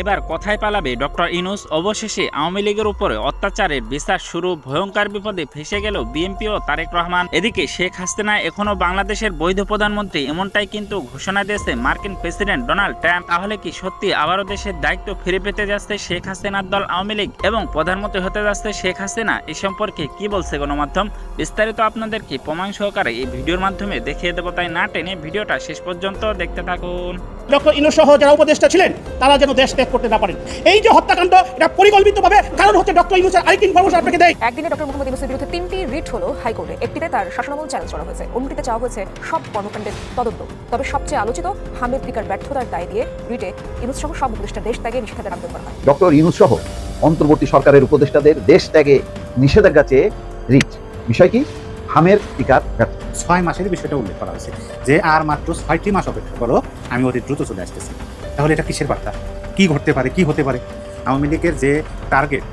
এবার কথায় পালাবে ডক্টর ইউনূস। অবশেষে আওয়ামী লীগের উপরে অত্যাচারের বিচার শুরু। ভয়ঙ্কর বিপদে ফেসে গেল বিএনপি ও তারেক রহমান। এদিকে শেখ হাসিনা এখনো বাংলাদেশের বৈধ প্রধানমন্ত্রী, এমনটাই কিন্তু ঘোষণা দিয়েছে মার্কিন প্রেসিডেন্ট ডোনাল্ড ট্রাম্প। তাহলে কি সত্যি আবারও দেশের দায়িত্ব ফিরে পেতে যাচ্ছে শেখ হাসিনার দল আওয়ামী লীগ এবং প্রধানমন্ত্রী হতে যাচ্ছে শেখ হাসিনা? এ সম্পর্কে কি বলছে গণমাধ্যম, বিস্তারিত আপনাদেরকে প্রমাণ সহকারে এই ভিডিওর মাধ্যমে দেখিয়ে দেবো, তাই না টেনে ভিডিওটা শেষ পর্যন্ত দেখতে থাকুন। ডক্টর ইউনূস সহ যারা উপদেষ্টা ছিলেন তারা যেন দেশ ত্যাগ করতে না পারেন। এই যে হত্যাকাণ্ড, এটা পরিকল্পিতভাবে, কারণ হচ্ছে ডক্টর ইউনূসের আরেকটি ইনফরমেশন আপনাকে দেয়। একদিনে ডক্টর মোহাম্মদ ইউনূসের বিরুদ্ধে 3টি রিট হলো হাইকোর্টে। একটিতে তার শাসনামল চ্যালেঞ্জ করা হয়েছে, অন্যটিতে চাওয়া হয়েছে সব কর্মকাণ্ডের তদন্ত। তবে সবচেয়ে আলোচিত হামিদ ভিকার ব্যর্থতার দায় দিয়ে রিটে ইউনূস সহ সব উপদেষ্টা দেশ ত্যাগে নিষেধাজ্ঞা আবেদন করা হয়। ডক্টর ইউনূস সহ অন্তর্বর্তী সরকারের উপদেষ্টাদের দেশ ত্যাগে নিষেধাজ্ঞা চেয়ে রিট। বিষয় কি? হামের টিকার ব্যর্থ। 6 মাসের বিষয়টা উল্লেখ করা হয়েছে যে আর মাত্র 6টি মাস অপেক্ষা করো, আমি অতি দ্রুত চলে আসতেছি। তাহলে এটা কিসের বার্তা? কি ঘটতে পারে, কি হতে পারে? আওয়ামী লীগের যে টার্গেট,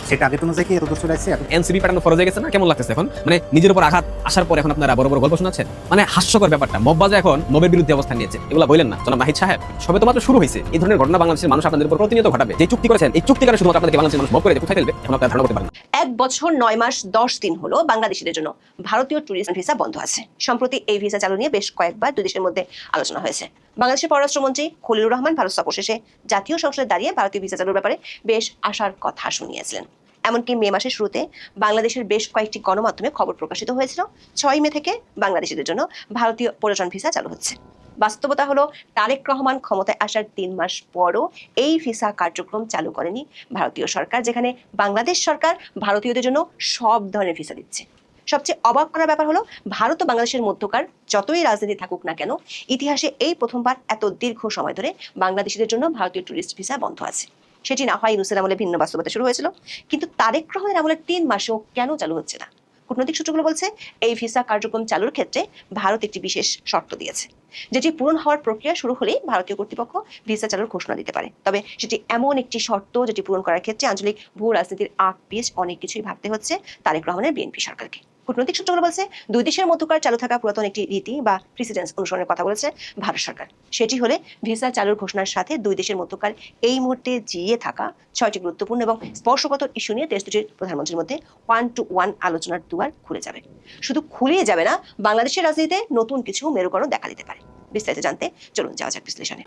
সে টার্গেট অনুযায়ী কি এত দূর চলে আসছে? এনসিপি পাঠানো ফরজ হয়ে গেছে না? কেমন লাগতেছে এখন? মানে নিজের উপর আঘাত আসার পর এখন আপনারা বড় বড় গল্প শোনাচ্ছেন। মানে হাস্যকর ব্যাপারটা। মববাজে এখন মবের বিরুদ্ধে অবস্থান নিয়েছে। এগুলো বললেন না জনাব নাহিদ সাহেব? সবে তো মাত্র শুরু হয়েছে। এই ধরনের ঘটনা বাংলাদেশের মানুষ আপনাদের উপর প্রতিনিয়ত ঘটাবে। যে চুক্তি করেছেন, এই চুক্তি করে শুধুমাত্র আপনাদেরকে বাংলাদেশের মানুষ মব করে কোথায় ফেলবে এখন আপনারা ধারণা করতে পারেন না। 1 বছর 9 মাস 10 দিন হলো বাংলাদেশিদের জন্য ভারতীয় ট্যুরিস্ট ভিসা বন্ধ আছে। সম্প্রতি এই ভিসা চালু নিয়ে বেশ কয়েকবার দুই দেশের মধ্যে আলোচনা হয়েছে। বাংলাদেশের পররাষ্ট্রমন্ত্রী খলিলুর রহমান ভারত সফর শেষে জাতীয় সংসদে দাঁড়িয়ে ভারতীয় ভিসা চালুর ব্যাপারে বেশ আশার কথা শুনিয়েছিলেন। এমনকি মে মাসের শুরুতে বাংলাদেশের বেশ কয়েকটি গণমাধ্যমে খবর প্রকাশিত হয়েছিল 6 মে থেকে বাংলাদেশিদের জন্য ভারতীয় পর্যটন ভিসা চালু হচ্ছে। বাস্তবতা হলো তারেক রহমান ক্ষমতায় আসার 3 মাস পরও এই ভিসা কার্যক্রম চালু করেনি ভারতীয় সরকার, যেখানে বাংলাদেশ সরকার ভারতীয়দের জন্য সব ধরনের ভিসা দিচ্ছে। সবচেয়ে অবাক করার ব্যাপার হলো ভারত ও বাংলাদেশের মধ্যকার যতই রাজনীতি থাকুক না কেন, ইতিহাসে এই প্রথমবার এত দীর্ঘ সময় ধরে বাংলাদেশিদের জন্য ভারতীয় ট্যুরিস্ট ভিসা বন্ধ আছে। সেটি না হয় ইউনূসের আমলে ভিন্ন বাস্তবতা শুরু হয়েছিল, কিন্তু তারেক রহমানের আমলে 3 মাসেও কেন চালু হচ্ছে না? কূটনৈতিক সূত্রগুলো বলছে এই ভিসা কার্যক্রম চালুর ক্ষেত্রে ভারত একটি বিশেষ শর্ত দিয়েছে, যেটি পূরণ হওয়ার প্রক্রিয়া শুরু হলেই ভারতীয় কর্তৃপক্ষ ভিসা চালুর ঘোষণা দিতে পারে। তবে সেটি এমন একটি শর্ত যেটি পূরণ করার ক্ষেত্রে আঞ্চলিক ভূ রাজনীতির আগ পিছ অনেক কিছুই ভাবতে হচ্ছে তারেক রহমানের বিএনপি সরকারকে। কূটনৈতিক সূত্রগুলো বলছে দুই দেশের মধ্যকার চালু থাকা পুরাতন একটি রীতি বা প্রিসিডেন্স অনুসরণের কথা বলেছে ভারত সরকার। সেটি হলে ভিসা চালুর ঘোষণার সাথে দুই দেশের মধ্যকার এই মুহূর্তে জিয়ে থাকা 6টি গুরুত্বপূর্ণ এবং স্পর্শকাতর ইস্যু নিয়ে দেশ দুটির প্রধানমন্ত্রীর মধ্যে 1-to-1 আলোচনার দুয়ার খুলে যাবে। শুধু খুলেই যাবে না, বাংলাদেশের রাজনীতিতে নতুন কিছু মেরুকরণ দেখা দিতে পারে। বিস্তারিত জানতে চলুন যাওয়া যাক বিশ্লেষণে।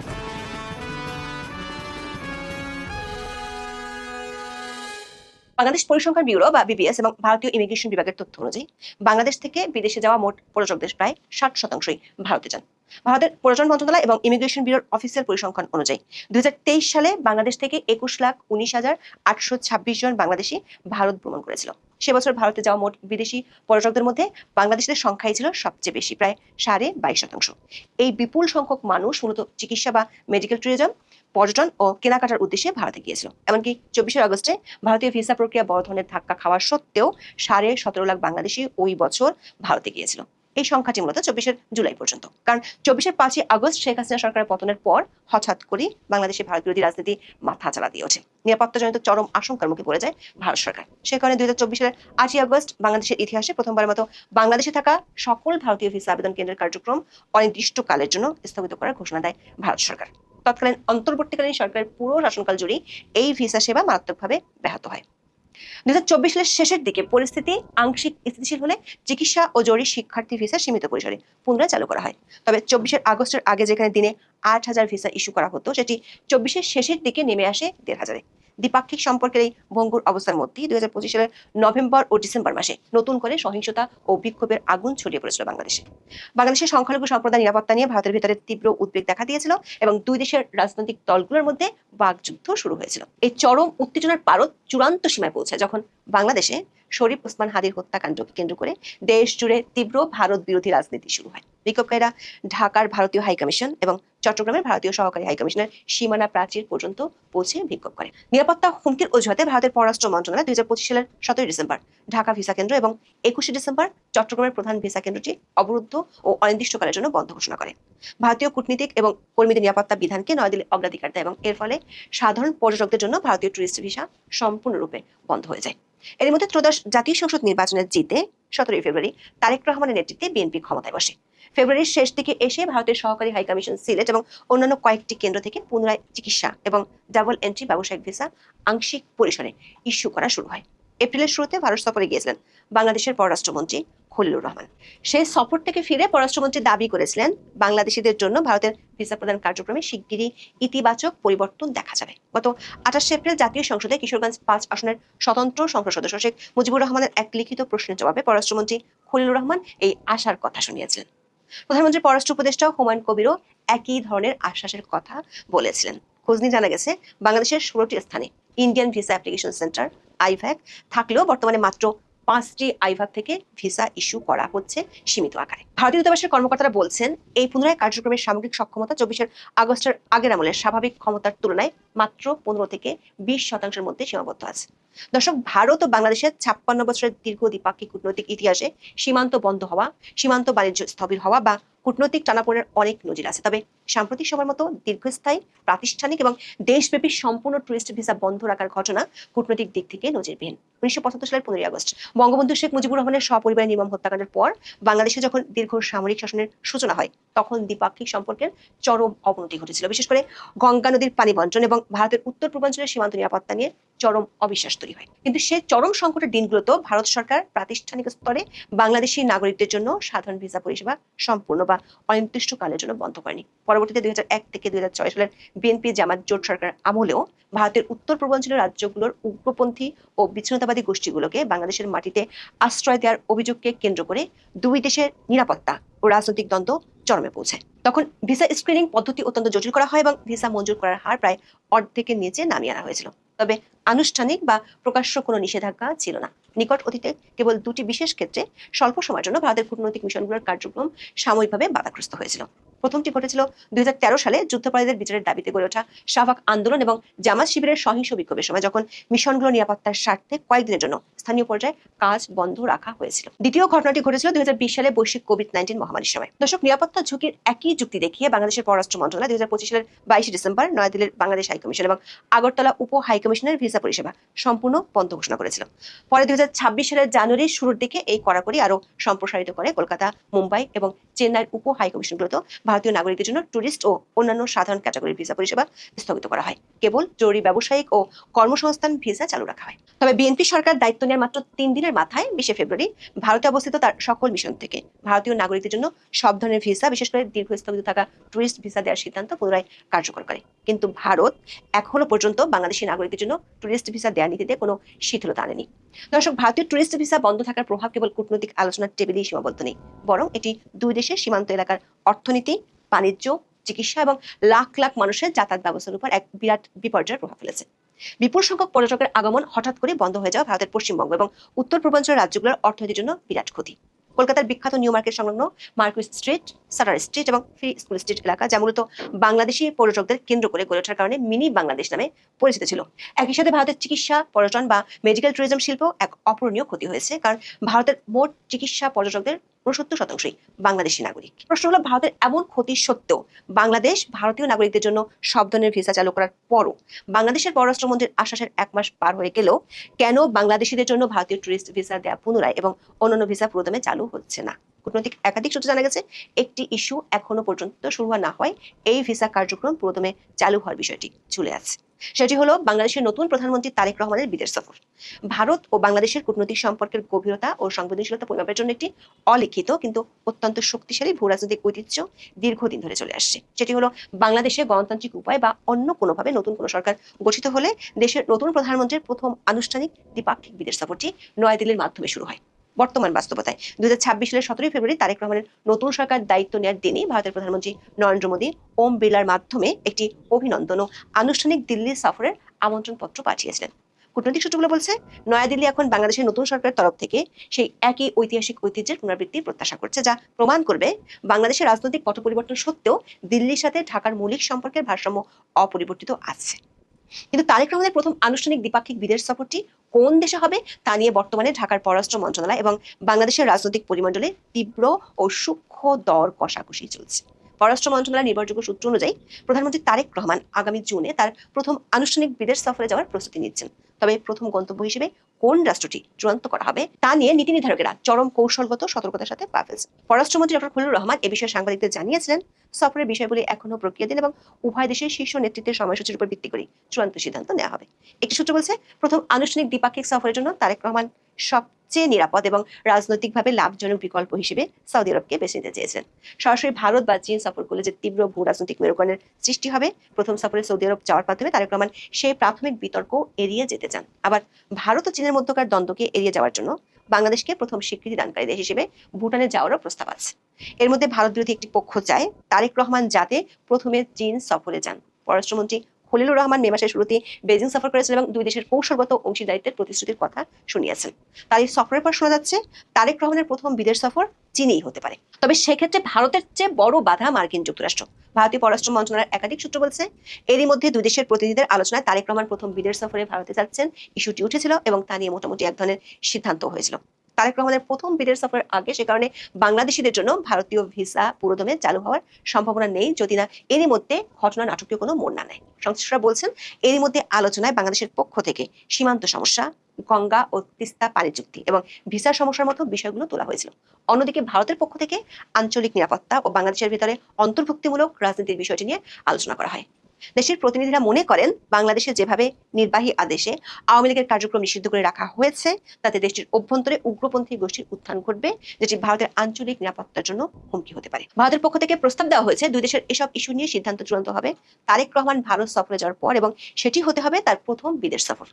বাংলাদেশ পরিসংখ্যান ব্যুরো বা বিবিএস এবং ভারতীয় ইমিগ্রেশন বিভাগের তথ্য অনুযায়ী বাংলাদেশ থেকে বিদেশে যাওয়া মোট পর্যটকদের প্রায় 60%ই ভারতে যান। ভারতের পর্যটন মন্ত্রণালয় এবং ইমিগ্রেশন ব্যুরোর অফিসিয়াল পরিসংখ্যান অনুযায়ী 2023 সালে বাংলাদেশ থেকে 21,19,826 জন বাংলাদেশি ভারত ভ্রমণ করেছিল। সে বছর ভারতে যাওয়া মোট বিদেশি পর্যটকদের মধ্যে বাংলাদেশিদের সংখ্যাই ছিল সবচেয়ে বেশি, প্রায় 22.5%। এই বিপুল সংখ্যক মানুষ মূলত চিকিৎসা বা মেডিকেল ট্যুরিজম, পর্যটন ও কেনাকাটার উদ্দেশ্যে ভারতে গিয়েছিল। এমনকি 24 আগস্টে ভারতীয় ভিসা প্রক্রিয়া বড় ধরনের ধাক্কা খাওয়ার সত্ত্বেও 17.5 লাখ বাংলাদেশি ওই বছর ভারতে গিয়েছিল। এই সংখ্যাটি মূলত 24 জুলাই পর্যন্ত, কারণ 5 আগস্ট শেখ হাসিনা সরকারের পতনের পর হঠাৎ করে বাংলাদেশে ভারত বিরোধী রাজনীতি মাথা চালা দিয়ে ওঠে। নিরাপত্তাজনিত চরম আশঙ্কার মুখে পড়ে যায় ভারত সরকার। সে কারণে 2024 সালের 8 আগস্ট বাংলাদেশের ইতিহাসে প্রথমবারের মতো বাংলাদেশে থাকা সকল ভারতীয় ভিসা আবেদন কেন্দ্রের কার্যক্রম অনির্দিষ্টকালের জন্য স্থগিত করার ঘোষণা দেয় ভারত সরকার। তৎকালীন অন্তর্বর্তীকালীন সরকারের পুরো শাসনকাল জুড়েই এই ভিসা সেবা মারাত্মকভাবে ব্যাহত হয়। 2024 সালের শেষের দিকে পরিস্থিতি আংশিক স্থিতিশীল হলে চিকিৎসা ও জরুরি শিক্ষার্থী ভিসা সীমিত পরিসরে পুনরায় চালু করা হয়। তবে 24 আগস্টের আগে যেখানে দিনে 8,000 ভিসা ইস্যু করা হতো, সেটি 24 শেষের দিকে নেমে আসে 1,500-এ। দ্বিপাক্ষিক সম্পর্কের এই ভঙ্গুর অবস্থার মধ্যেই 2025 সালের নভেম্বর ও ডিসেম্বর মাসে নতুন করে সহিংসতা ও বিক্ষোভের আগুন ছড়িয়ে পড়েছিল বাংলাদেশে। বাংলাদেশের সংখ্যালঘু সম্প্রদায় নিরাপত্তা নিয়ে ভারতের ভিতরে তীব্র উদ্বেগ দেখা দিয়েছিল এবং দুই দেশের রাজনৈতিক দলগুলোর মধ্যে বাকযুদ্ধ শুরু হয়েছিল। এই চরম উত্তেজনার পারদ চূড়ান্ত সীমায় পৌঁছায় যখন বাংলাদেশে শরীফ ওসমান হাদির হত্যাকাণ্ডকে কেন্দ্র করে দেশ জুড়ে তীব্র ভারত বিরোধী রাজনীতি শুরু হয়। বিক্ষোভকারীরা ঢাকার ভারতীয় হাইকমিশন এবং চট্টগ্রামের ভারতীয় সহকারী হাইকমিশনের সীমানা প্রাচীর পর্যন্ত পৌঁছে বিক্ষোভ করে। নিরাপত্তা হুমকির অজুহাতে ভারতের পররাষ্ট্র মন্ত্রণালয় 2025 সালের 17 ডিসেম্বর ঢাকা ভিসা কেন্দ্র এবং 21 ডিসেম্বর চট্টগ্রামের প্রধান ভিসা কেন্দ্রটি অবরুদ্ধ ও অনির্দিষ্টকালের জন্য বন্ধ ঘোষণা করে। ভারতীয় কূটনীতিক এবং কর্মীদের নিরাপত্তা বিধানকে নয়াদিল্লি অগ্রাধিকার দেয় এবং এর ফলে সাধারণ পর্যটকদের জন্য ভারতীয় টুরিস্ট ভিসা সম্পূর্ণরূপে বন্ধ হয়ে যায়। এর মধ্যে ত্রয়োদশ জাতীয় সংসদ নির্বাচনের জিতে 17 ফেব্রুয়ারি তারেক রহমানের নেতৃত্বে বিএনপি ক্ষমতায় বসে। ফেব্রুয়ারির শেষ দিকে এসে ভারতের সহকারী হাইকমিশন সিলেট এবং অন্যান্য কয়েকটি কেন্দ্র থেকে পুনরায় চিকিৎসা এবং ডাবল এন্ট্রি ব্যবসায়িক ভিসা আংশিক পরিসরে ইস্যু করা শুরু হয়। এপ্রিলের শুরুতে ভারত সফরে গিয়েছিলেন বাংলাদেশের পররাষ্ট্রমন্ত্রী খলিলুর রহমান। সেই সফর থেকে ফিরে পররাষ্ট্রমন্ত্রী দাবি করেছিলেন বাংলাদেশিদের জন্য ভারতের ভিসা প্রদান কার্যক্রমে শিগগিরই ইতিবাচক পরিবর্তন দেখা যাবে। গত 28 এপ্রিল জাতীয় সংসদে কিশোরগঞ্জ 5 আসনের স্বতন্ত্র সংসদ সদস্য শেখ মুজিবুর রহমানের এক লিখিত প্রশ্নের জবাবে পররাষ্ট্রমন্ত্রী খলিলুর রহমান এই আশার কথা শুনিয়েছিলেন। প্রধানমন্ত্রীর পররাষ্ট্র উপদেষ্টা হুমায়ুন কবিরও একই ধরনের আশ্বাসের কথা বলেছিলেন। খোঁজ নিয়ে জানা গেছে বাংলাদেশের 16টি স্থানে Indian visa application centre IVAC থাকলেও বর্তমানে মাত্র 5টি আইভ্যাক থেকে ভিসা ইস্যু করা হচ্ছে সীমিত আকারে। ভারতীয় দূতাবাসের কর্মকর্তারা বলছেন এই পুনরায় কার্যক্রমের সামগ্রিক সক্ষমতা 24 আগস্টের আগের আমলের স্বাভাবিক ক্ষমতার তুলনায় মাত্র 15 থেকে 20% মধ্যে সীমাবদ্ধ আছে। দর্শক, ভারত ও বাংলাদেশের 56 বছরের দীর্ঘ দ্বিপাক্ষিক কূটনৈতিক ইতিহাসে সীমান্ত বন্ধ হওয়া, সীমান্ত বাণিজ্য স্থবির হওয়া বা কূটনৈতিক টানাপোড়েনের অনেক নজির আছে। তবে সাম্প্রতিক সময়ের মতো দীর্ঘস্থায়ী প্রাতিষ্ঠানিক এবং দেশব্যাপী সম্পূর্ণ টুরিস্ট ভিসা বন্ধ রাখার ঘটনা কূটনৈতিক দিক থেকে নজিরবিহীন। 1975 সালের 15 আগস্ট বঙ্গবন্ধু শেখ মুজিবুর রহমানের সপরিবারে নির্মম হত্যাকাণ্ডের পর বাংলাদেশে যখন দীর্ঘ সামরিক শাসনের সূচনা হয়, তখন দ্বিপাক্ষিক সম্পর্কের চরম অবনতি ঘটেছিল। বিশেষ করে গঙ্গা নদীর পানি বন্টন এবং ভারতের উত্তর পূর্বাঞ্চলের সীমান্ত নিরাপত্তা নিয়ে চরম অবিশ্বাস তৈরি হয়। কিন্তু সেই চরম সংকটের দিনগুলোতেও ভারত সরকার প্রাতিষ্ঠানিক স্তরে বাংলাদেশি নাগরিকদের জন্য সাধারণ ভিসা পরিষেবা সম্পূর্ণ বা অনির্দিষ্টকালের জন্য বন্ধ করেনি। পরবর্তীতে 2001 থেকে 2006 সালের বিএনপি জামাত জোট সরকার আমলেও ভারতের উত্তর পূর্বাঞ্চলের রাজ্যগুলোর উগ্রপন্থী ও বিচ্ছিন্নতাবাদী গোষ্ঠীগুলোকে বাংলাদেশের মাটিতে আশ্রয় দেওয়ার অভিযোগকে কেন্দ্র করে দুই দেশের নিরাপত্তা ও রাজনৈতিক দ্বন্দ্ব চরমে পৌঁছায়। তখন ভিসা স্ক্রিনিং পদ্ধতি অত্যন্ত জটিল করা হয় এবং ভিসা মঞ্জুর করার হার প্রায় অর্ধেকের নিচে নামিয়ে আনা হয়েছিল। তবে আনুষ্ঠানিক বা প্রকাশ্য কোনো নিষেধাজ্ঞা ছিল না। নিকট অতীতে কেবল 2টি বিশেষ ক্ষেত্রে স্বল্প সময়ের জন্য ভারতের কূটনৈতিক মিশনগুলোর কার্যক্রম সাময়িকভাবে বাধাগ্রস্ত হয়েছিল। প্রথমটি ঘটেছিল 2013 সালে যুদ্ধাপরাধীদের বিচারের দাবিতে গড়ে ওঠা শাহবাগ আন্দোলন এবং জামাত শিবিরের সহিংস বিক্ষোভের সময়, যখন মিশনগুলো নিরাপত্তার স্বার্থে কয়েকদিনের জন্য স্থানীয় পর্যায়ে কাজ বন্ধ রাখা হয়েছিল। দ্বিতীয় ঘটনাটি ঘটেছিল 2020 সালে বৈশ্বিক কোভিড-19 মহামারীর সময়। দর্শক, নিরাপত্তা ঝুঁকির একই যুক্তি দেখিয়ে বাংলাদেশের পররাষ্ট্র মন্ত্রণালয় 2025 সালের 22 ডিসেম্বর নয়াদিল্লির বাংলাদেশ হাইকমিশন এবং আগরতলা উপ হাইকমিশনের ভিসা পরিষেবা সম্পূর্ণ বন্ধ ঘোষণা করেছিল। পরে 2026 সালের জানুয়ারির শুরুর দিকে এই কড়াকড়ি আরো সম্প্রসারিত করে কলকাতা, মুম্বাই এবং চেন্নাইয়ের উপ হাইকমিশনগুলোতে ভারতীয় নাগরিকদের জন্য টুরিস্ট ও অন্যান্য সাধারণ ক্যাটাগরির ভিসা পরিষেবা স্থগিত করা হয়। কেবল জরুরি ব্যবসায়িক ও কর্মসংস্থান ভিসা চালু রাখা হয়। তবে বিএনপি সরকার দায়িত্ব নেওয়ার মাত্র 3 দিনের মাথায় 20 ফেব্রুয়ারি ভারতে অবস্থিত তার সকল মিশন থেকে ভারতীয় নাগরিকদের জন্য সব ধরনের ভিসা, বিশেষ করে দীর্ঘ স্থগিত থাকা টুরিস্ট ভিসা দেওয়ার সিদ্ধান্ত পুনরায় কার্যকর করে। কিন্তু ভারত এখনো পর্যন্ত বাংলাদেশি নাগরিকদের জন্য টুরিস্ট ভিসা দেওয়ার নীতিতে কোনো শিথিলতা আনেনি। দর্শক, ভারতীয় টুরিস্ট ভিসা বন্ধ থাকার প্রভাব কেবল কূটনৈতিক আলোচনার টেবিলেই সীমাবদ্ধ নেই, বরং এটি দুই দেশের সীমান্ত এলাকার অর্থনীতি, বাণিজ্য, চিকিৎসা এবং লাখ লাখ মানুষের যাতায়াত ব্যবস্থার উপর এক বিরাট বিপর্যয়ের প্রভাব ফেলেছে। বিপুল সংখ্যক পর্যটকের আগমন হঠাৎ করে বন্ধ হয়ে যাওয়া ভারতের পশ্চিমবঙ্গ এবং উত্তর পূর্বাঞ্চলের রাজ্যগুলোর অর্থনীতির জন্য বিরাট ক্ষতি। কলকাতার বিখ্যাত নিউ মার্কেট সংলগ্ন মার্কুইস স্ট্রিট, সাটার স্ট্রিট এবং ফ্রি স্কুল স্ট্রিট এলাকা, যা মূলত বাংলাদেশি পর্যটকদের কেন্দ্র করে গড়ে ওঠার কারণে মিনি বাংলাদেশ নামে পরিচিত ছিল। একই সাথে ভারতের চিকিৎসা, পর্যটন বা মেডিকেল ট্যুরিজম শিল্প এক অপূরণীয় ক্ষতি হয়েছে, কারণ ভারতের মোট চিকিৎসা পর্যটকদের 69% বাংলাদেশি নাগরিক। প্রশ্ন হলো, ভারতের এমন ক্ষতি সত্ত্বেও বাংলাদেশ ভারতীয় নাগরিকদের জন্য সব ধরনের ভিসা চালু করার পরও বাংলাদেশের পররাষ্ট্রমন্ত্রীর আশ্বাসের 1 মাস পার হয়ে গেলেও কেন বাংলাদেশিদের জন্য ভারতীয় টুরিস্ট ভিসা দেওয়া পুনরায় এবং অন্যান্য ভিসা পুরোদমে চালু হচ্ছে না? কূটনৈতিক একাধিক সূত্রে জানা গেছে, একটি ইস্যু এখনো পর্যন্ত শুরু না হয় এই ভিসা কার্যক্রম পুরোদমে চালু হওয়ার বিষয়টি ঝুলে আছে। সেটি হলো বাংলাদেশের নতুন প্রধানমন্ত্রী তারেক রহমানের বিদেশ সফর। ভারত ও বাংলাদেশের কূটনৈতিক সম্পর্কের গভীরতা ও সংবেদনশীলতা পরিমাপের জন্য একটি অলিখিত কিন্তু অত্যন্ত শক্তিশালী ভূরাজনৈতিক ঐতিহ্য দীর্ঘদিন ধরে চলে আসছে। সেটি হলো বাংলাদেশে গণতান্ত্রিক উপায় বা অন্য কোনোভাবে নতুন কোনো সরকার গঠিত হলে দেশের নতুন প্রধানমন্ত্রীর প্রথম আনুষ্ঠানিক দ্বিপাক্ষিক বিদেশ সফরটি নয়াদিল্লির মাধ্যমে শুরু হয়। বর্তমান বাস্তবতায় 2026 সালের 17 ফেব্রুয়ারি তারেক রহমানের নতুন সরকার দায়িত্ব নেওয়ার দিনই ভারতের প্রধানমন্ত্রী নরেন্দ্র মোদী ওম বিড়লার মাধ্যমে একটি অভিনন্দন ও আনুষ্ঠানিক দিল্লি সফরের আমন্ত্রণ পত্র পাঠিয়েছিলেন। কূটনৈতিক সূত্রগুলো বলছে, নয়াদিল্লি এখন বাংলাদেশের নতুন সরকারের তরফ থেকে সেই একই ঐতিহাসিক ঐতিহ্যের পুনরাবৃত্তির প্রত্যাশা করছে, যা প্রমাণ করবে বাংলাদেশের রাজনৈতিক পট পরিবর্তন সত্ত্বেও দিল্লির সাথে ঢাকার মৌলিক সম্পর্কের ভারসাম্য অপরিবর্তিত আছে। কিন্তু তারেক রহমানের প্রথম আনুষ্ঠানিক দ্বিপাক্ষিক বিদেশ সফরটি কোন দেশে হবে তা নিয়ে বর্তমানে ঢাকার পররাষ্ট্র মন্ত্রণালয় এবং বাংলাদেশের রাজনৈতিক পরিমণ্ডলে তীব্র ও সূক্ষ্ম দর কষাকষি চলছে। পররাষ্ট্র মন্ত্রণালয়ের নির্ভরযোগ্য সূত্র অনুযায়ী প্রধানমন্ত্রী তারেক রহমান আগামী জুনে তার প্রথম আনুষ্ঠানিক বিদেশ সফরে যাওয়ার প্রস্তুতি নিচ্ছেন। তবে প্রথম গন্তব্য হিসেবে কোন রাষ্ট্রটি চূড়ান্ত করা হবে তা নিয়ে নীতি নির্ধারকেরা চরম কৌশলগত সতর্কতার সাথে পা ফেলছে। পররাষ্ট্রমন্ত্রী ডক্টর খলিলুর রহমান এ বিষয়ে সাংবাদিকদের জানিয়েছিলেন, সফরের বিষয়গুলি এখনো প্রক্রিয়াধীন এবং উভয় দেশের শীর্ষ নেতৃত্বের সময়সূচির উপর ভিত্তি করে চূড়ান্ত সিদ্ধান্ত নেওয়া হবে। একটি সূত্র বলছে, প্রথম আনুষ্ঠানিক দ্বিপাক্ষিক সফরের জন্য তারেক রহমান সবচেয়ে নিরাপদ এবং রাজনৈতিকভাবে লাভজনক বিকল্প হিসেবে সৌদি আরবকে বেছে নিতে চেয়েছিলেন। সরাসরি ভারত বা চীন সফর করলে যে তীব্র ভূ রাজনৈতিক মেরুকরণের সৃষ্টি হবে, প্রথম সফরে সৌদি আরব যাওয়ার মাধ্যমে তারেক রহমান সেই প্রাথমিক বিতর্ক এড়িয়ে যেতে চান। আবার ভারত ও চীনের মধ্যকার দ্বন্দ্বকে এড়িয়ে যাওয়ার জন্য বাংলাদেশকে প্রথম স্বীকৃতি দানকারী দেশ হিসেবে ভুটানে যাওয়ারও প্রস্তাব আছে। এর মধ্যে ভারত বিরোধী একটি পক্ষ চায় তারেক রহমান যাতে প্রথমে চীন সফরে যান। পররাষ্ট্রমন্ত্রী খলিলুর রহমান মে মাসের শুরুতে বেজিং সফর করেছেন এবং দুই দেশের কৌশলগত অংশীদারিত্বের প্রতিশ্রুতির কথা শুনিয়েছেন। তার এই সফরের পর শোনা যাচ্ছে তারেক রহমানের প্রথম বিদেশ সফর চীনেই হতে পারে। তবে সেক্ষেত্রে ভারতের চেয়ে বড় বাধা মার্কিন যুক্তরাষ্ট্র। ভারতীয় পররাষ্ট্র মন্ত্রণালয়ের একাধিক সূত্র বলছে, এরই মধ্যে দুই দেশের প্রতিনিধিদের আলোচনায় তারেক রহমান প্রথম বিদেশ সফরে ভারতে যাচ্ছেন ইস্যুটি উঠেছিল এবং তা নিয়ে মোটামুটি এক ধরনের সিদ্ধান্ত হয়েছিল। তারেক রহমানের প্রথম বিদেশ সফরের আগে সে কারণে বাংলাদেশিদের জন্য ভারতীয় ভিসা পুরোদমে চালু হওয়ার সম্ভাবনা নেই, যদি না এরই মধ্যে ঘটনা নাটকীয় কোনো মোড় না নেয়। সংশ্লিষ্টরা বলছেন, এরই মধ্যে আলোচনায় বাংলাদেশের পক্ষ থেকে সীমান্ত সমস্যা, গঙ্গা ও তিস্তা পানি চুক্তি এবং ভিসার সমস্যার মতো বিষয়গুলো তোলা হয়েছিল। অন্যদিকে ভারতের পক্ষ থেকে আঞ্চলিক নিরাপত্তা ও বাংলাদেশের ভিতরে অন্তর্ভুক্তিমূলক রাজনীতির বিষয়টি নিয়ে আলোচনা করা হয়। দেশের প্রতিনিধিরা মনে করেন, বাংলাদেশে যেভাবে নির্বাহী আদেশে আওয়ামী লীগের কার্যক্রম নিষিদ্ধ করে রাখা হয়েছে তাতে দেশটির অভ্যন্তরে উগ্রপন্থী গোষ্ঠীর উত্থান ঘটবে, যেটি ভারতের আঞ্চলিক নিরাপত্তার জন্য হুমকি হতে পারে। ভারতের পক্ষ থেকে প্রস্তাব দেওয়া হয়েছে, দুই দেশের এসব ইস্যু নিয়ে সিদ্ধান্ত চূড়ান্ত হবে তারেক রহমান ভারত সফরে যাওয়ার পর এবং সেটি হতে হবে তার প্রথম বিদেশ সফর।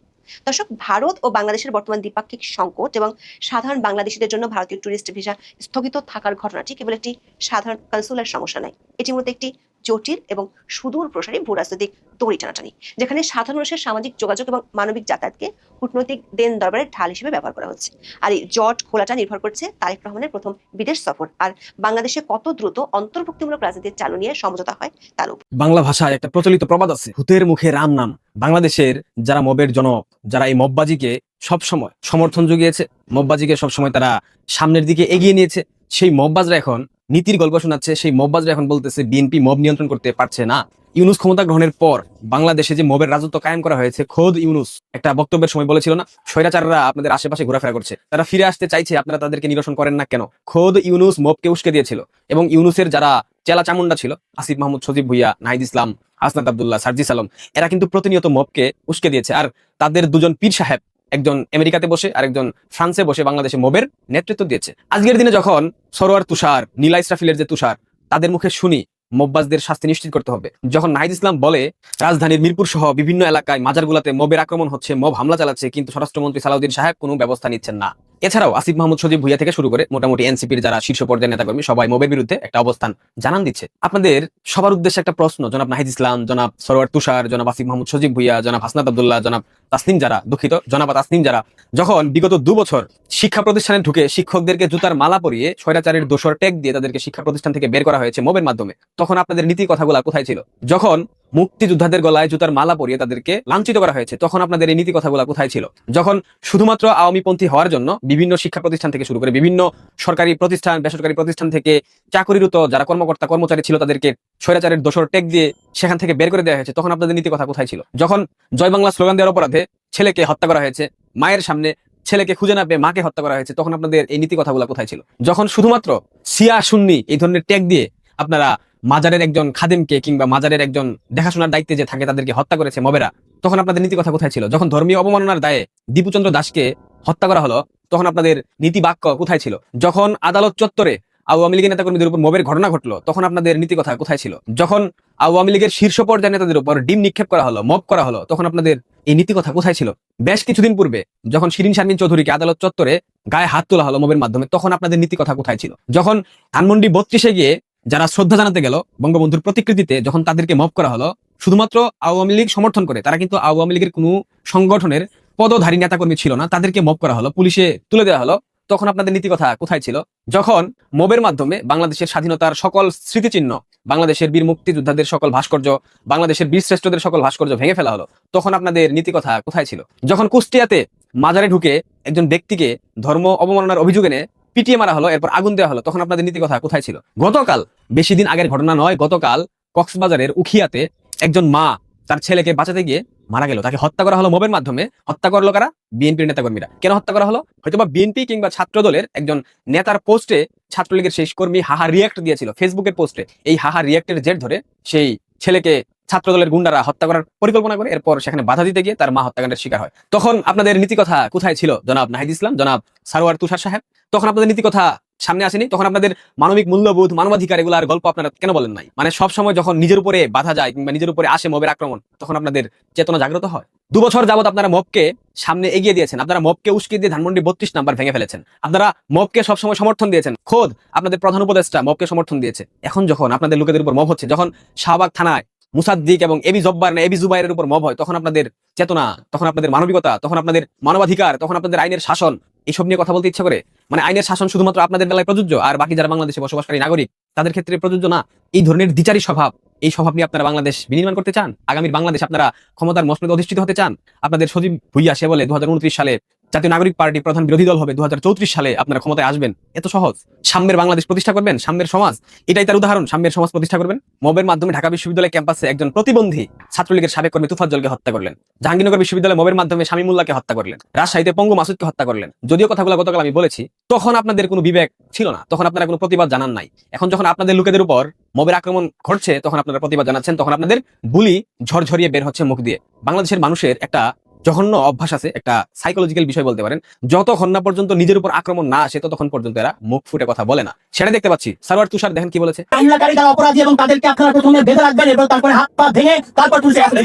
দর্শক, ভারত ও বাংলাদেশের বর্তমান দ্বিপাক্ষিক সংকট এবং সাধারণ বাংলাদেশিদের জন্য ভারতীয় টুরিস্ট ভিসা স্থগিত থাকার ঘটনাটি কেবল একটি সাধারণ কনসুলার সমস্যা নয়, এটির মধ্যে একটি জটিল এবং সুদূর প্রসারী ভূরাজনৈতিক দড়ি টানাটানি, যেখানে সাধারণ মানুষের সামাজিক যোগাযোগ এবং মানবিক যাতায়াতকে কূটনৈতিক দেন দরবারের ঢাল হিসেবে ব্যবহার করা হচ্ছে। আর এই জট খোলাটা নির্ভর করছে তারেক রহমানের প্রথম বিদেশ সফর আর বাংলাদেশে কত দ্রুত অন্তর্ভুক্তিমূলক রাজনীতির চালু নিয়ে সমঝোতা হয় তার উপর। বাংলা ভাষায় একটা প্রচলিত প্রবাদ আছে, ভূতের মুখে রাম নাম। বাংলাদেশের যারা মবের জনক, যারা এই মববাজিকে সবসময় সমর্থন জুগিয়েছে, মববাজিকে সবসময় তারা সামনের দিকে এগিয়ে নিয়েছে, সেই মববাজরা এখন নীতির গল্প শোনাচ্ছে। সেই মববাজরা এখন বলতেছে বিএনপি মব নিয়ন্ত্রণ করতে পারছে না। ইউনূস ক্ষমতা গ্রহণের পর বাংলাদেশে যে মবের রাজত্ব কায়েম করা হয়েছে, খোদ ইউনূস একটা বক্তব্যের সময় বলেছিল না, স্বৈরাচাররা আপনাদের আশেপাশে ঘোরাফেরা করছে, তারা ফিরে আসতে চাইছে, আপনারা তাদেরকে নিরসন করেন না কেন? খোদ ইউনূস মবকে উস্কে দিয়েছিল এবং ইউনূসের যারা চেলা চামুন্ডা ছিল, আসিফ মাহমুদ, সজীব ভুইয়া, নাহিদ ইসলাম, হাসনাত আব্দুল্লাহ, সার্জিস আলম, এরা কিন্তু প্রতিনিয়ত মবকে উস্কে দিয়েছে। আর তাদের দুজন পীর সাহেব, একজন আমেরিকাতে বসে আর একজন ফ্রান্সে বসে বাংলাদেশে মবের নেতৃত্ব দিয়েছে। আজকের দিনে যখন সরোয়ার তুষার, নীলা ইসরাফিলের যে তুষার, তাদের মুখে শুনি মববাজদের শাস্তি নিশ্চিত করতে হবে, যখন নাহিদ ইসলাম বলে রাজধানীর মিরপুর সহ বিভিন্ন এলাকায় মাজারগুলোতে মবের আক্রমণ হচ্ছে, মব হামলা চালাচ্ছে, কিন্তু স্বরাষ্ট্রমন্ত্রী সালাউদ্দিন সাহেব কোনো ব্যবস্থা নিচ্ছেন না। এছাড়াও আসিফ মাহমুদ, সজীব ভুইয়া থেকে শুরু করে মোটামুটি এনসিপির যারা শীর্ষ পর্যায়ের নেতাকর্মী সবাই মবের বিরুদ্ধে একটা অবস্থান জানান দিচ্ছে। আপনাদের সবার উদ্দেশ্যে একটা প্রশ্ন, জনাব নাহিদ ইসলাম, জনাব সরোয়ার তুষার, জনাব আসিফ মাহমুদ, সজীব ভুইয়া, জনাব হাসনাত আব্দুল্লাহ, জনাব তাসনিম যারা, দুঃখিত, জনাবা তাসনিম যারা, যখন বিগত 2 বছর শিক্ষা প্রতিষ্ঠানে ঢুকে শিক্ষকদেরকে জুতার মালা পরিয়ে স্বৈরাচারের দোসর ট্যাগ দিয়ে তাদেরকে শিক্ষা প্রতিষ্ঠান থেকে বের করা হয়েছে মবের মাধ্যমে, তখন আপনাদের নীতি কথাগুলা কোথায় ছিল? যখন মুক্তিযোদ্ধাদের গলায় জুতার মালা পরিয়ে তাদেরকে লাঞ্ছিত করা হয়েছে, তখন আপনাদের এই নীতি কথাগুলা কোথায় ছিল? যখন শুধুমাত্র আওয়ামীপন্থী হওয়ার জন্য বিভিন্ন শিক্ষা প্রতিষ্ঠান থেকে শুরু করে বিভিন্ন সরকারি প্রতিষ্ঠান, বেসরকারি প্রতিষ্ঠান থেকে চাকরিরত যারা কর্মকর্তা কর্মচারী ছিল তাদেরকে স্বৈরাচারের দোসর ট্যাগ দিয়ে সেখান থেকে বের করে দেওয়া হয়েছে, তখন আপনাদের নীতি কথা কোথায় ছিল? যখন জয় বাংলা স্লোগান দেওয়ার অপরাধে ছেলেকে হত্যা করা হয়েছে, মায়ের সামনে ছেলেকে খুঁজে না পেয়ে মাকে হত্যা করা হয়েছে, তখন আপনাদের এই নীতি কথাগুলো কোথায় ছিল? যখন শুধুমাত্র সিয়া সুন্নি এই ধরনের ট্যাগ দিয়ে আপনারা মাজারের একজন খাদেমকে কিংবা মাজারের একজন দেখাশোনার দায়িত্বে যে থাকে তাদেরকে হত্যা করেছে মবেরা, তখন আপনাদের নীতি কথা কোথায় ছিল? যখন ধর্মীয় অবমাননার দায়ে দীপুচন্দ্র দাসকে হত্যা করা হলো, তখন আপনাদের নীতি বাক্য কোথায় ছিল? যখন আদালত চত্বরে আওয়ামী লীগের নেতাকর্মীদের উপর মবের ঘটনা ঘটলো, তখন আপনাদের নীতি কথা কোথায় ছিল? যখন আওয়ামী লীগের শীর্ষ পর্যায়ের নেতাদের উপর ডিম নিক্ষেপ করা হলো, মব করা হলো, তখন আপনাদের এই নীতি কথা কোথায় ছিল? বেশ কিছুদিন পূর্বে যখন শিরিন শারমিন চৌধুরীকে আদালত চত্বরে গায়ে হাত তোলা হলো মবের মাধ্যমে, তখন আপনাদের নীতি কথা কোথায় ছিল? যখন ধানমন্ডি 32-এ গিয়ে যারা শ্রদ্ধা জানাতে গেল বঙ্গবন্ধুর প্রতিকৃতিতে, যখন তাদেরকে মব করা হলো শুধুমাত্র আওয়ামী লীগ সমর্থন করে, তারা কিন্তু আওয়ামী লীগের কোনো সংগঠনের পদধারী নেতাকর্মী ছিল না, তাদেরকে মব করা হলো, পুলিশে তুলে দেওয়া হলো, তখন আপনাদের নীতি কথা কোথায় ছিল? যখন মবের মাধ্যমে বাংলাদেশের স্বাধীনতার সকল স্মৃতিচিহ্ন, বাংলাদেশের বীর মুক্তিযোদ্ধাদের সকল ভাস্কর্য, বাংলাদেশের বীর শ্রেষ্ঠদের সকল ভাস্কর্য ভেঙে ফেলা হলো, তখন আপনাদের নীতি কথা কোথায় ছিল? যখন কুষ্টিয়াতে মাজারে ঢুকে একজন ব্যক্তিকে ধর্ম অবমাননার অভিযোগ এনে পিটিয়ে মারা হলো, এরপর আগুন দেওয়া হলো, তখন আপনাদের নীতি কথা কোথায় ছিল? গতকাল, বেশি দিন আগের ঘটনা নয়, গতকাল কক্সবাজারের উখিয়াতে একজন মা তার ছেলেকে বাঁচাতে গিয়ে মারা গেল, তাকে হত্যা করা হলো মবের মাধ্যমে। হত্যা করলো কারা? বিএনপির নেতাকর্মীরা। কেন হত্যা করা হলো? হয়তোবা বিএনপি কিংবা ছাত্র দলের একজন নেতার পোস্টে ছাত্রলীগের সেই কর্মী হাহা রিয়াক্ট দিয়েছিল ফেসবুকের পোস্টে। এই হাহা রিয়াক্টের জের ধরে সেই ছেলেকে ছাত্রদলের গুন্ডারা হত্যা করার পরিকল্পনা করে, এরপর সেখানে বাধা দিতে গিয়ে তার মা হত্যাকাণ্ডের শিকার হয়। তখন আপনাদের নীতিকথা কোথায় ছিল জনাব নাহিদ ইসলাম, জনাব সারোয়ার তুষার সাহেব? তখন আপনাদের নীতিকথা সামনে আসেনি? তখন আপনাদের মানবিক মূল্যবোধ, মানবাধিকার এগুলার গল্প আপনারা কেন বলেন নাই? মানে সব সময় যখন নিজের উপরে বাধা যায় কিংবা নিজের উপরে আসে মবের আক্রমণ, তখন আপনাদের চেতনা জাগ্রত হয়? 2 বছর যাবত আপনারা মবকে সামনে এগিয়ে দিয়েছেন, আপনারা মবকে উস্কে দিয়ে ধানমন্ডি 32 নাম্বার ভেঙে ফেলেছেন, আপনারা মবকে সবসময় সমর্থন দিয়েছেন, খোদ আপনাদের প্রধান উপদেষ্টা মবকে সমর্থন দিয়েছে। এখন যখন আপনাদের লোকেদের উপর মব হচ্ছে, যখন শাহবাগ থানায় মুসাদ্দিক এবং এবি জব্বার না এবি জুবাইরের উপর মব হয়, তখন আপনাদের চেতনা, তখন আপনাদের মানবিকতা, তখন আপনাদের মানবাধিকার, তখন আপনাদের আইনের শাসন, এইসব নিয়ে কথা বলতে ইচ্ছা করে? মানে আইনের শাসন শুধুমাত্র আপনাদের বেলায় প্রযোজ্য, আর বাকি যারা বাংলাদেশে বসবাসকারী নাগরিক তাদের ক্ষেত্রে প্রযোজ্য না? এই ধরনের দ্বিচারী স্বভাব, এই স্বভাব নিয়ে আপনারা বাংলাদেশ বিনির্মাণ করতে চান? আগামীর বাংলাদেশ আপনারা ক্ষমতার মসনদে অধিষ্ঠিত হতে চান? আপনাদের সজীব ভুইয়া সে বলে 2029 সালে জাতীয় নাগরিক পার্টি প্রধান বিরোধী দল হবে, 2034 সালে আপনারা ক্ষমতায় আসবেন। এত সহজ? সাম্যের বাংলাদেশ প্রতিষ্ঠা করবেন, সাম্যের সমাজ, এটাই তার উদাহরণ। সাম্যের সমাজ প্রতিষ্ঠা করবেন। মবের মাধ্যমে ঢাকা বিশ্ববিদ্যালয় ক্যাম্পাসে একজন প্রতিবন্ধী ছাত্রলীগের সাবেক কর্মী তুফাজ্জলকে হত্যা করলেন। জাহাঙ্গীরনগর বিশ্ববিদ্যালয়ে মবের মাধ্যমে শামীমুল্লাহকে হত্যা করলেন। রাজশাহীতে পঙ্গু মাসুদকে হত্যা করলেন। যদিও কথাগুলো গতকাল আমি বলেছি, তখন আপনাদের কোনো বিবেক ছিল না, তখন আপনারা কোনো প্রতিবাদ জানান নাই। এখন যখন আপনাদের লোকেদের উপর মবের আক্রমণ ঘটছে, তখন আপনারা প্রতিবাদ জানাচ্ছেন, তখন আপনাদের বুলি ঝরঝরিয়ে বের হচ্ছে মুখ দিয়ে। বাংলাদেশের মানুষের একটা জঘন্য অভ্যাস আছে, একটা সাইকোলজিক্যাল বিষয় বলতে পারেন। যতক্ষণ না পর্যন্ত নিজের উপর আক্রমণ না আসে, ততক্ষণ পর্যন্ত এরা মুখ ফুটে কথা বলে না। সেটা দেখতে পাচ্ছি। সারোয়ার তুষার দেখেন কি বলেছে। হামলাকারী যারা অপরাধী এবং তাদেরকে আপনারা প্রথমে বেঁধে রাখবেন এবং তারপরে হাত পা ভেঙে তারপর পুলিশে আসবেন।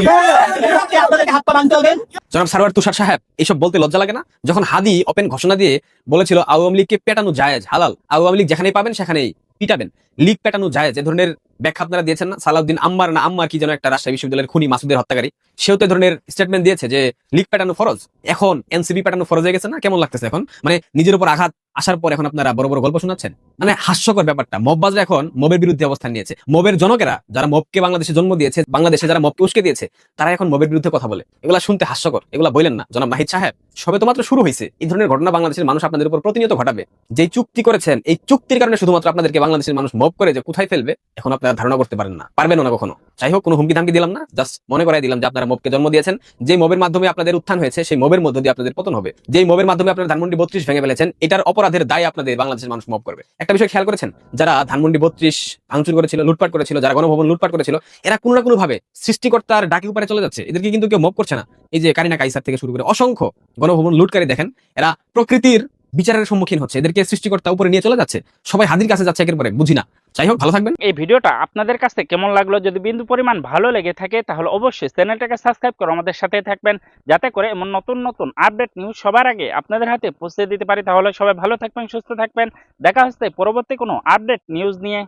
আপনাদেরকে হাত পা ভাঙতে হবে। জনাব সারোয়ার তুষার সাহেব, এইসব বলতে লজ্জা লাগে না? যখন হাদি ওপেন ঘোষণা দিয়ে বলেছিল আওয়ামী লীগকে পেটানো জায়েজ, হালাল, আওয়ামী লীগ যেখানেই পাবেন সেখানেই পিটাবেন, লীগ পেটানো জায়েজ, এ ধরনের ব্যাখ্যা আপনারা দিয়েছেন না? সালাউদ্দিন আম্মার না আম্মার কি যেন একটা রাজশাহী বিশ্ববিদ্যালয়ের খুনি মাসুদের হত্যাকারী, সেও তো এই ধরনের স্টেটমেন্ট দিয়েছে যে লীগ পেটানো ফরজ। এখন এনসিপি পেটানো ফরজ হয়ে গেছে না? কেমন লাগতেছে এখন? মানে নিজের উপর আঘাত আসার পর এখন আপনারা বড় বড় গল্প শোনাচ্ছেন। মানে হাস্যকর ব্যাপারটা। মববাজরা এখন মবের বিরুদ্ধে অবস্থান নিয়েছে। মবের জনকেরা যারা মবকে বাংলাদেশে জন্ম দিয়েছে, বাংলাদেশে যারা মবকে উস্কে দিয়েছে, তারা এখন মবের বিরুদ্ধে কথা বলে। এগুলা শুনতে হাস্যকর, এগুলা বললেন না জনাব নাহিদ সাহেব। সবে তো মাত্র শুরু হয়েছে। এই ধরনের ঘটনা বাংলাদেশের মানুষ আপনাদের উপর প্রতিনিয়ত ঘটাবে। যেই চুক্তি করেছেন, এই চুক্তির কারণে শুধুমাত্র আপনাদেরকে বাংলাদেশের মানুষ মব করে যে কোথায় ফেলবে, এখন আপনারা ধারণা করতে পারেন না, পারবেন না কখনো। যাই হোক, কোনো হুমকি ধামকি দিলাম না, জাস্ট মনে করাই দিলাম যে আপনারা মবকে জন্ম দিয়েছেন। যে মবের মাধ্যমে আপনাদের উত্থান হয়েছে, সেই মবের মধ্য দিয়ে আপনাদের পতন হবে। যেই মবের মাধ্যমে আপনারা ধানমন্ডি 32 ভেঙে ফেলেছেন, এটার অপরাধের দায় আপনাদের বাংলাদেশের মানুষ মব করবে। একটা বিষয় খেয়াল করেছেন, যারা ধানমন্ডি 32 ভাঙচুর করেছিল, লুটপাট করেছিল, যারা গণভবন লুটপাট করেছিল, এরা কোনো না কোনো ভাবে সৃষ্টিকর্তার ডাকি উপরে চলে যাচ্ছে। এদেরকে কিন্তু কেউ মব করছে না। এই যে কারিনা কাইসার থেকে শুরু করে অসংখ্য গণভবন লুটকারী দেখেন, এরা প্রকৃতির বিচারের সম্মুখীন হচ্ছে, এদেরকে সৃষ্টিকর্তা উপরে নিয়ে চলে যাচ্ছে। সবাই হাদির কাছে যাচ্ছে একের পরে, বুঝি না। যাই হোক, ভালো থাকবেন। এই ভিডিওটা আপনাদের কাছে কেমন লাগলো? যদি বিন্দু পরিমাণ ভালো লেগে থাকে তাহলে অবশ্যই চ্যানেলটাকে সাবস্ক্রাইব করে আমাদের সাথে থাকবেন, যাতে করে এমন নতুন নতুন আপডেট নিউজ সবার আগে আপনাদের হাতে পৌঁছে দিতে পারি। তাহলে সবাই ভালো থাকবেন, সুস্থ থাকবেন। দেখা হচ্ছে পরবর্তী কোনো আপডেট নিউজ নিয়ে।